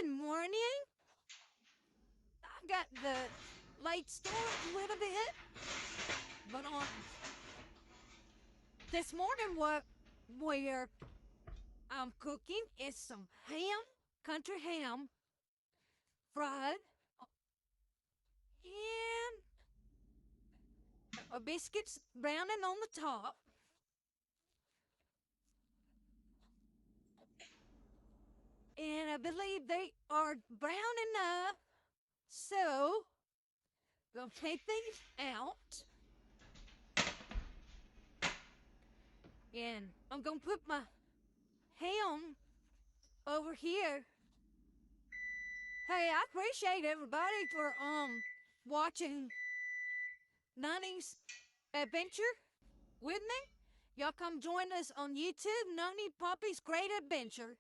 Good morning. I got the late start a little bit, but this morning what we're cooking is some ham, country ham, fried, and biscuits browning on the top. And I believe they are brown enough, so we'll take these out. And I'm gonna put my ham over here. Hey, I appreciate everybody for watching Nonnie's adventure with me. Y'all come join us on YouTube, Nonnie Poppy's Great Adventure.